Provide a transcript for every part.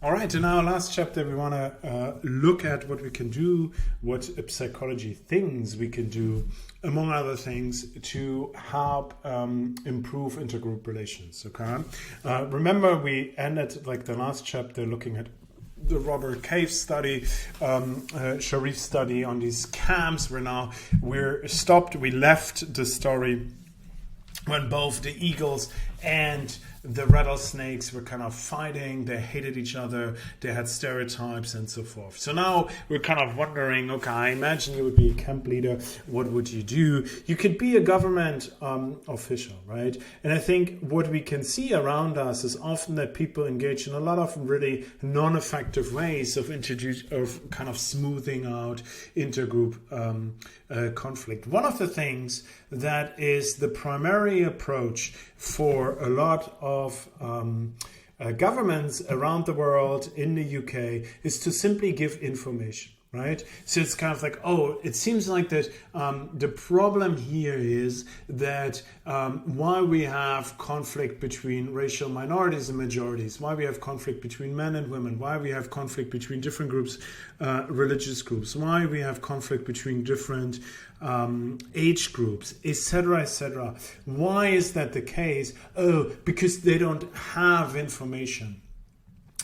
All right, in our last chapter, we want to look at what we can do, what psychology thinks we can do, among other things, to help improve intergroup relations. Okay, remember we ended like the last chapter looking at the Robert Cave study, Sharif study on these camps. We're stopped. We left the story when both the eagles and the rattlesnakes were kind of fighting, they hated each other, they had stereotypes and so forth. So now we're kind of wondering, okay, I imagine you would be a camp leader, what would you do? You could be a government official, right? And I think what we can see around us is often that people engage in a lot of really non-effective ways of kind of smoothing out intergroup conflict. One of the things that is the primary approach for a lot of governments around the world in the UK is to simply give information, right? So it's kind of like, oh, it seems like that the problem here is that why we have conflict between racial minorities and majorities, why we have conflict between men and women, why we have conflict between different groups, religious groups, why we have conflict between different age groups, etc., etc. Why is that the case? Oh, because they don't have information.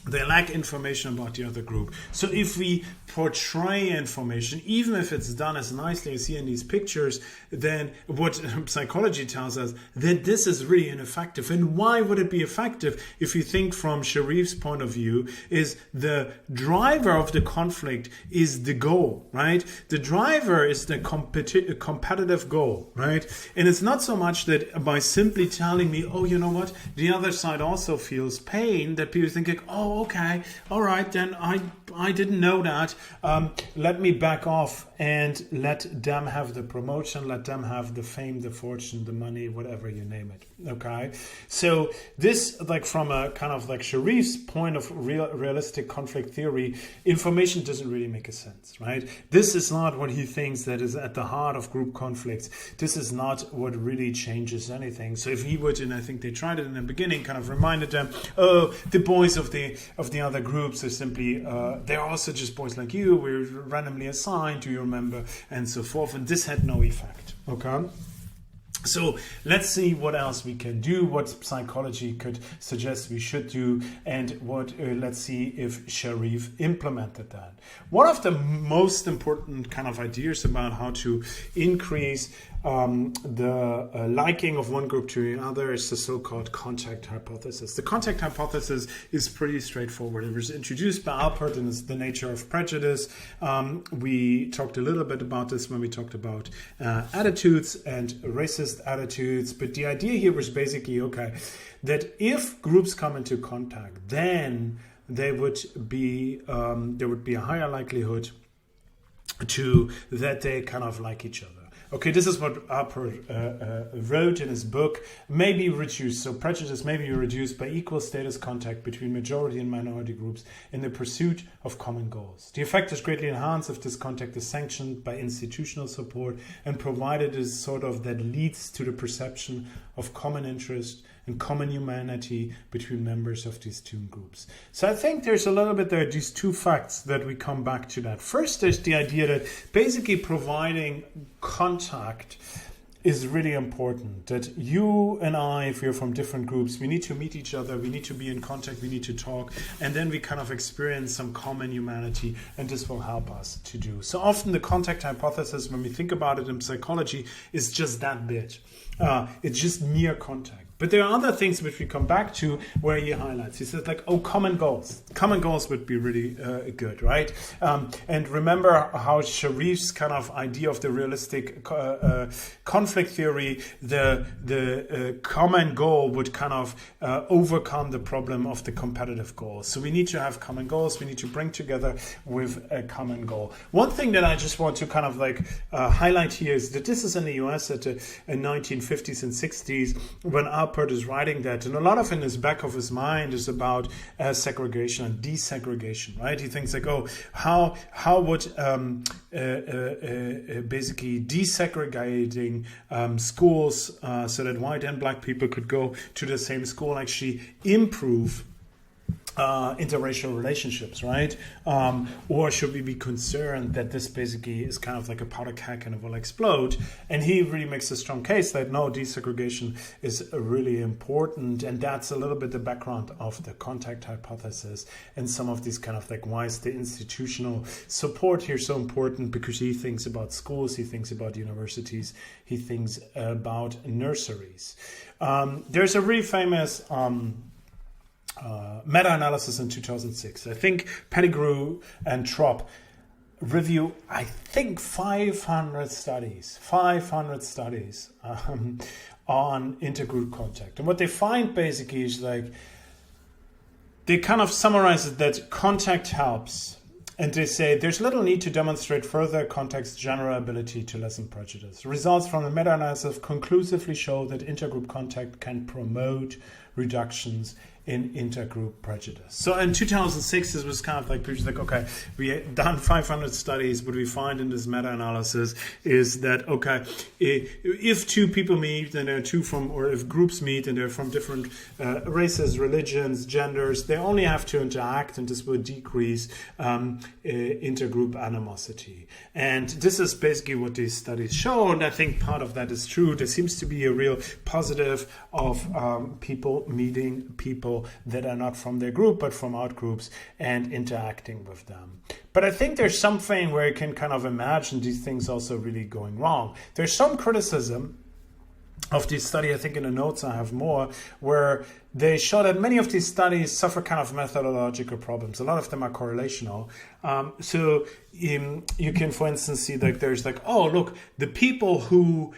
They lack information about the other group. So if we portray information, even if it's done as nicely as here in these pictures, then what psychology tells us that this is really ineffective. And why would it be effective? If you think from Sharif's point of view, is the driver of the conflict is the goal, right? The driver is the competitive goal, right? And it's not so much that by simply telling me, oh, you know what, the other side also feels pain, that people think like, oh, okay, all right, then I didn't know that. Let me back off and let them have the promotion, let them have the fame, the fortune, the money, whatever you name it. Okay, so this, like from a kind of like Sharif's point of realistic conflict theory, information doesn't really make a sense, right? This is not what he thinks that is at the heart of group conflicts. This is not what really changes anything. So if he would, and I think they tried it in the beginning, kind of reminded them, oh, the boys of the other groups are simply they're also just boys like you, we're randomly assigned, do you remember, and so forth, and this had no effect. Okay, so let's see what else we can do, what psychology could suggest we should do, and what let's see if Sharif implemented that. One of the most important kind of ideas about how to increase the liking of one group to another is the so-called contact hypothesis. The contact hypothesis is pretty straightforward. It was introduced by Alpert and is the nature of prejudice. We talked a little bit about this when we talked about attitudes and racist attitudes, but the idea here was basically, okay, that if groups come into contact, then there would be a higher likelihood that they kind of like each other. Okay, this is what Alpert wrote in his book. May be reduced, so prejudice may be reduced by equal status contact between majority and minority groups in the pursuit of common goals. The effect is greatly enhanced if this contact is sanctioned by institutional support and provided is sort of that leads to the perception of common interest and common humanity between members of these two groups. So I think there's a little bit there, these two facts that we come back to that. First, there's the idea that basically providing contact is really important. That you and I, if we're from different groups, we need to meet each other, we need to be in contact, we need to talk, and then we kind of experience some common humanity, and this will help us to do. So often the contact hypothesis, when we think about it in psychology, is just that bit. It's just mere contact. But there are other things which we come back to where he highlights. He says like, oh, common goals. Common goals would be really good, right? And remember how Sharif's kind of idea of the realistic conflict theory, the common goal would kind of overcome the problem of the competitive goals. So we need to have common goals. We need to bring together with a common goal. One thing that I just want to kind of like highlight here is that this is in the US in 1950s and 60s when Alpert is writing that, and a lot of in his back of his mind is about segregation and desegregation, right? He thinks like, oh, how would basically desegregating schools so that white and black people could go to the same school actually improve interracial relationships, right? Or should we be concerned that this basically is kind of like a powder keg and it will explode? And he really makes a strong case that no, desegregation is really important, and that's a little bit the background of the contact hypothesis and some of these kind of like why is the institutional support here so important, because he thinks about schools, he thinks about universities, he thinks about nurseries. There's a really famous meta-analysis in 2006. I think Pettigrew and Trop review, I think, 500 studies on intergroup contact. And what they find basically is like, they kind of summarize it that contact helps. And they say there's little need to demonstrate further contact's general ability to lessen prejudice. Results from the meta-analysis conclusively show that intergroup contact can promote reductions in intergroup prejudice. So in 2006, this was kind of like, people like, okay, we had done 500 studies. What we find in this meta-analysis is that, okay, if two people meet and they're two from, or if groups meet and they're from different races, religions, genders, they only have to interact, and this will decrease intergroup animosity. And this is basically what these studies show, and I think part of that is true. There seems to be a real positive of people meeting people that are not from their group but from out groups and interacting with them. But I think there's something where you can kind of imagine these things also really going wrong. There's some criticism of this study, I think in the notes I have more, where they show that many of these studies suffer kind of methodological problems. A lot of them are correlational. So you can, for instance, see that there's like, oh, look, the people who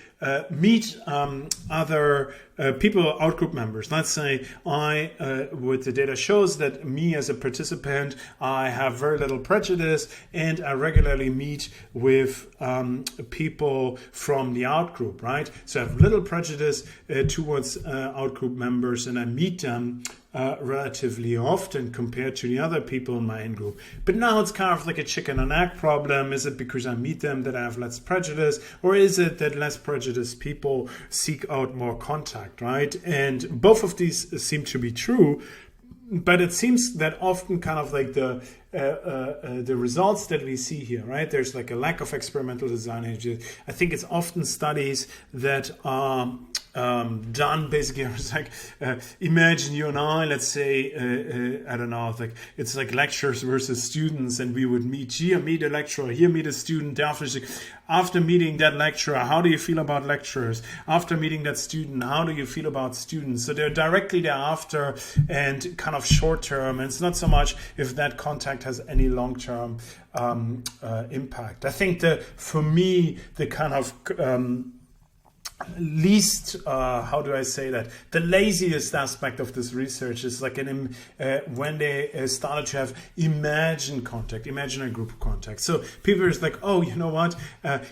meet other people, outgroup members. Let's say what the data shows that me as a participant, I have very little prejudice, and I regularly meet with people from the outgroup, right? So I have little prejudice towards outgroup members, and I meet them relatively often compared to the other people in my in-group. But now it's kind of like a chicken and egg problem. Is it because I meet them that I have less prejudice, or is it that less prejudiced people seek out more contact, right? And both of these seem to be true, but it seems that often kind of like the results that we see here, right? There's like a lack of experimental design. I think it's often studies that are done basically. It's like imagine you and I, let's say I don't know, like it's like lecturers versus students, and we would meet here, meet a lecturer, here meet a student. After meeting that lecturer, how do you feel about lecturers? After meeting that student, how do you feel about students? So they're directly thereafter and kind of short term, and it's not so much if that contact has any long term impact. I think for me the kind of least, how do I say that? The laziest aspect of this research is like when they started to have imaginary group contact. So people are like, oh, you know what?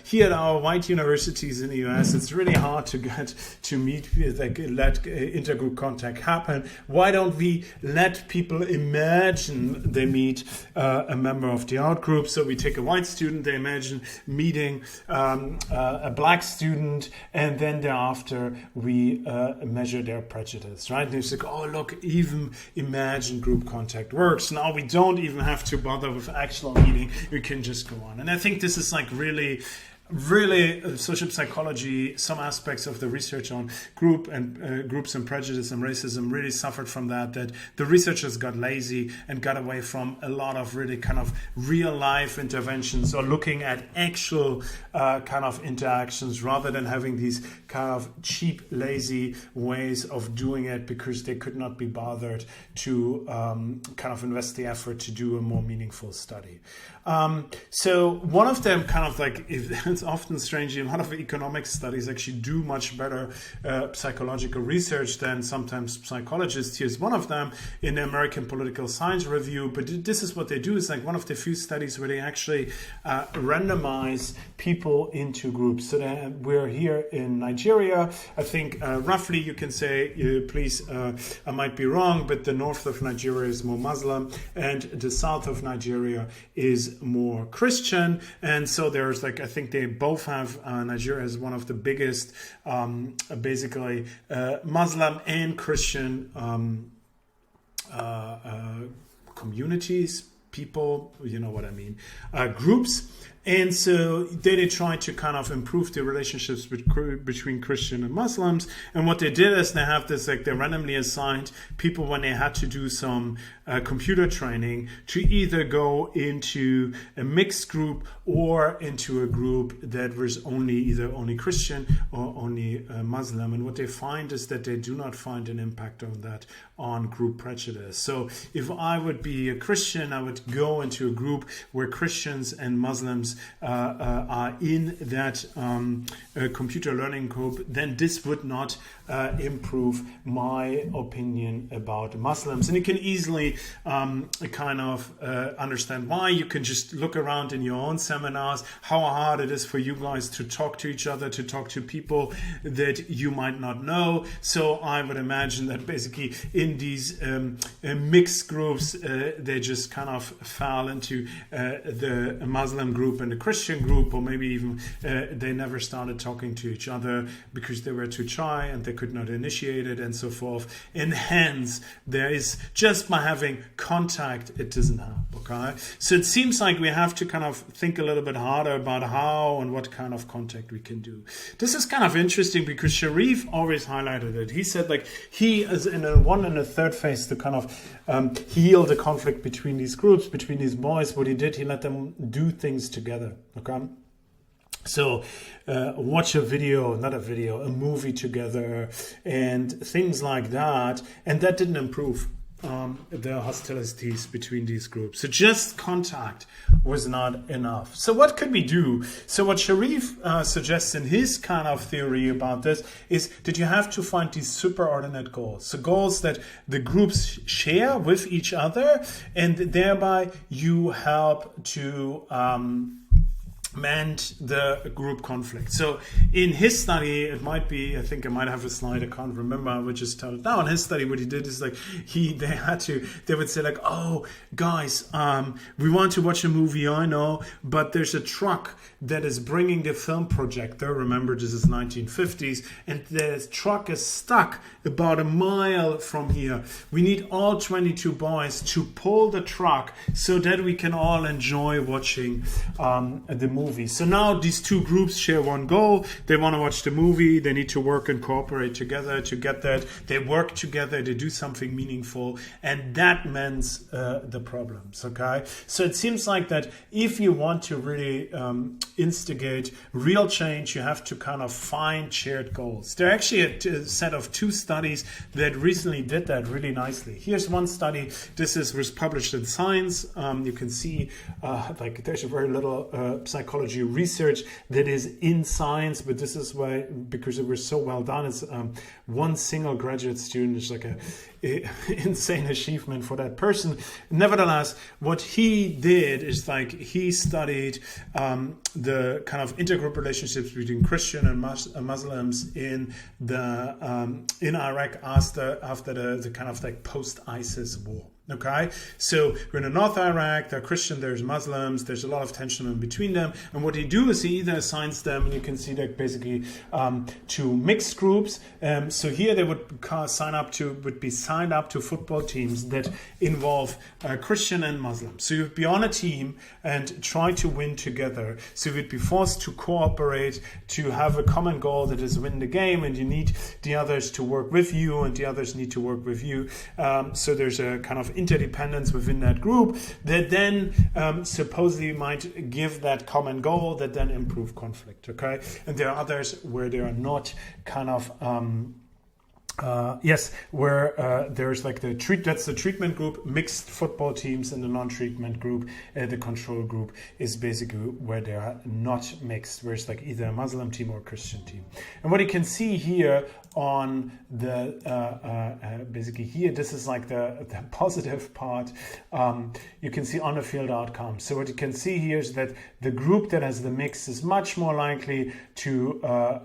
Here at our white universities in the US, it's really hard to get to meet, like let intergroup contact happen. Why don't we let people imagine they meet a member of the outgroup? So we take a white student, they imagine meeting a black student, and then thereafter we measure their prejudice, right? And it's like, oh, look, even imagine group contact works. Now we don't even have to bother with actual meeting. We can just go on. And I think this is like really social psychology, some aspects of the research on groups and prejudice and racism really suffered from that the researchers got lazy and got away from a lot of really kind of real life interventions, or looking at actual kind of interactions, rather than having these kind of cheap, lazy ways of doing it because they could not be bothered to kind of invest the effort to do a more meaningful study. So one of them kind of like, it's often strangely, a lot of economic studies actually do much better psychological research than sometimes psychologists. Here's one of them in the American Political Science Review, but this is what they do. It's like one of the few studies where they actually randomize people into groups. So we're here in Nigeria. I think roughly you can say, please, I might be wrong, but the north of Nigeria is more Muslim and the south of Nigeria is more Christian. And so there's like, I think they both have, Nigeria is one of the biggest basically Muslim and Christian communities, people, you know what I mean, groups. And so they tried to kind of improve the relationships between Christian and Muslims. And what they did is they have this, like, they randomly assigned people when they had to do some computer training to either go into a mixed group or into a group that was either only Christian or only Muslim. And what they find is that they do not find an impact on that on group prejudice. So if I would be a Christian, I would go into a group where Christians and Muslims are in that computer learning group, then this would not improve my opinion about Muslims. And you can easily kind of understand why. You can just look around in your own seminars, how hard it is for you guys to talk to each other, to talk to people that you might not know. So I would imagine that basically in these mixed groups, they just kind of fell into the Muslim group and the Christian group, or maybe even they never started talking to each other because they were too shy and they could not initiate it and so forth. And hence, there is, just by having contact, it doesn't help. Okay, so it seems like we have to kind of think a little bit harder about how and what kind of contact we can do. This is kind of interesting because Sharif always highlighted it. He said, like, he is in a 1 and a 3rd phase to kind of heal the conflict between these groups, between these boys. What he did, he let them do things together. Okay. So watch a movie together and things like that. And that didn't improve the hostilities between these groups. So just contact was not enough. So what could we do? So what Sharif suggests in his kind of theory about this is that you have to find these superordinate goals. So goals that the groups share with each other, and thereby you help to mend the group conflict. So in his study, it might be, I think I might have a slide, I can't remember, I would just tell it now. In his study, what he did is, like, they would say, like, oh guys, we want to watch a movie, I know, but there's a truck that is bringing the film projector. Remember, this is 1950s, and the truck is stuck about a mile from here. We need all 22 boys to pull the truck so that we can all enjoy watching the movie. So now these two groups share one goal. They want to watch the movie. They need to work and cooperate together to get that. They work together. They do something meaningful, and that mends the problems. Okay, so it seems like that if you want to really instigate real change, you have to kind of find shared goals. There are actually a set of 2 studies that recently did that really nicely. Here's one study. This was published in Science. You can see like there's very little psychology research that is in Science, but this is why, because it was so well done, it's one single graduate student. Is like a insane achievement for that person. Nevertheless, what he did is, like, he studied the kind of intergroup relationships between Christian and Muslims in the in Iraq after the kind of like post-ISIS war. Okay, so we're in North Iraq, they're Christian, there's Muslims, there's a lot of tension in between them. And what he do is he either assigns them, and you can see that basically to mixed groups. So here they would be signed up to football teams that involve Christian and Muslim. So you'd be on a team and try to win together. So you'd be forced to cooperate, to have a common goal that is win the game, and you need the others to work with you, and the others need to work with you. So there's a kind of interdependence within that group that then supposedly might give that common goal that then improve conflict. Okay, and there are others where they are not kind of where there's like that's the treatment group, mixed football teams, and the non-treatment group, the control group, is basically where they are not mixed, where it's like either a Muslim team or a Christian team. And what you can see here on the basically here, this is like the positive part. You can see on the field outcomes. So what you can see here is that the group that has the mix is much more likely to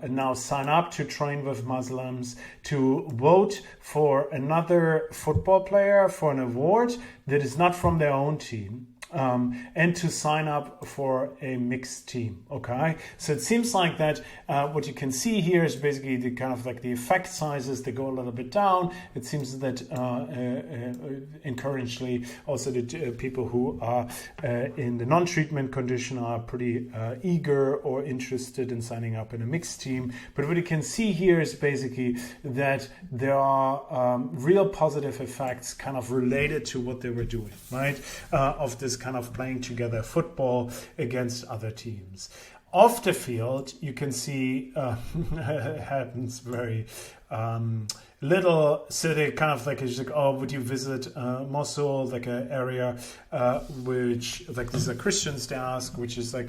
now sign up to train with Muslims, to vote for another football player for an award that is not from their own team. and to sign up for a mixed team. Okay, so it seems like that what you can see here is basically the kind of like the effect sizes, they go a little bit down. It seems that encouragingly also the people who are in the non-treatment condition are pretty eager or interested in signing up in a mixed team. But what you can see here is basically that there are real positive effects kind of related to what they were doing, right? Of this kind of playing together football against other teams. Off the field, you can see happens very little. So they kind of like, it's like, oh, would you visit Mosul, like an area which, like, these are Christians, they ask, which is like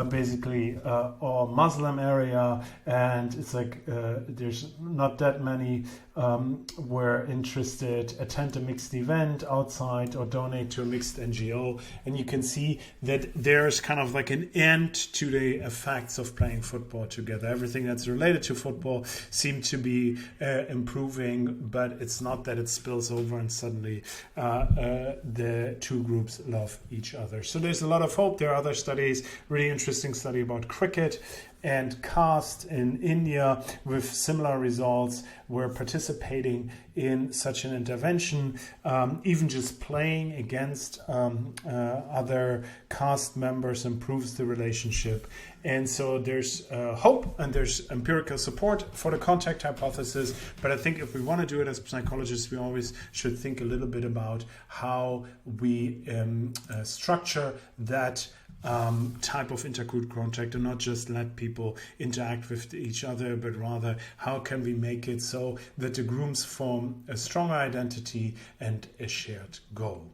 basically a Muslim area, and it's like there's not that many were interested, attend a mixed event outside or donate to a mixed NGO, and you can see that there's kind of like an end to the effects of playing football together. Everything that's related to football seemed to be improving, but it's not that it spills over and suddenly the two groups love each other. So there's a lot of hope. There are other studies, really interesting study about cricket and caste in India with similar results, were participating in such an intervention, even just playing against other caste members improves the relationship. And so there's hope and there's empirical support for the contact hypothesis. But I think if we want to do it as psychologists, we always should think a little bit about how we structure that type of intergroup contact, and not just let people interact with each other, but rather how can we make it so that the groups form a stronger identity and a shared goal.